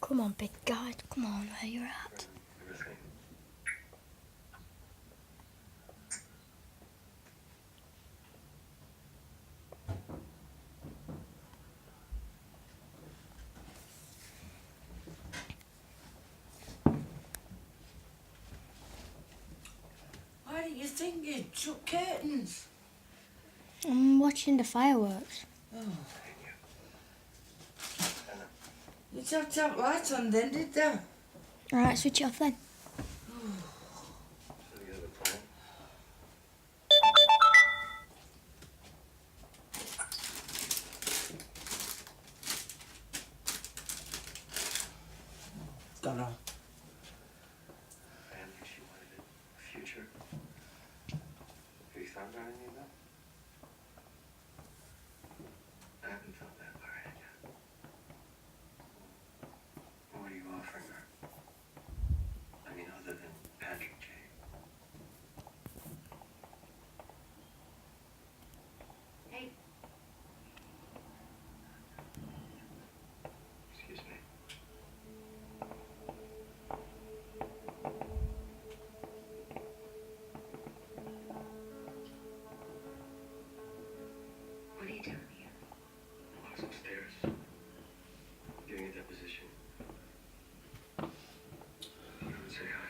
Come on, big guy. Come on, where you're at. Everything. Why do you think you shut curtains? I'm watching the fireworks. Oh. Thank you. You just have to have lights on then, did they? Alright, switch it off then. So you have a plan? Gone on. Family, she wanted a future. Have you thought about any of that? I haven't thought that far ahead yet. What are you offering her? I mean, other than Patrick J. Hey, Excuse me. what are you doing here? I was upstairs, giving a deposition. Come and say hi.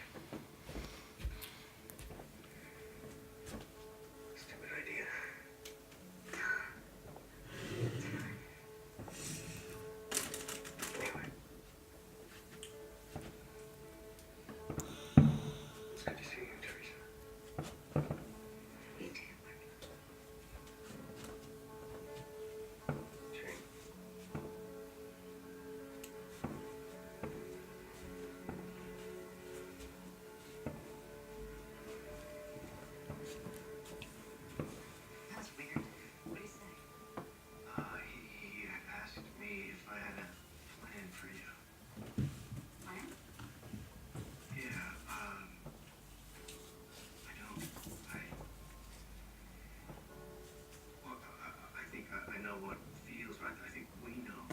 Stupid idea. Anyway. It's good to see you, Teresa. You too. Jane. That's weird. What do you say? He asked me if I had a plan for you. Plan? Yeah, I don't. Well, I think I know what feels right. I think we know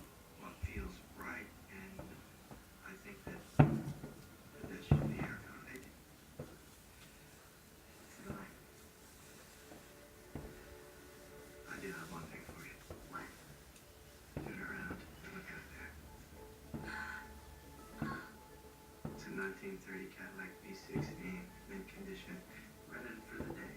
what feels right, and I think that should be our foundation. So do I. I do have one thing for you. What? Turn around and look out there. It's a 1930 Cadillac V16, mint condition, rented for the day.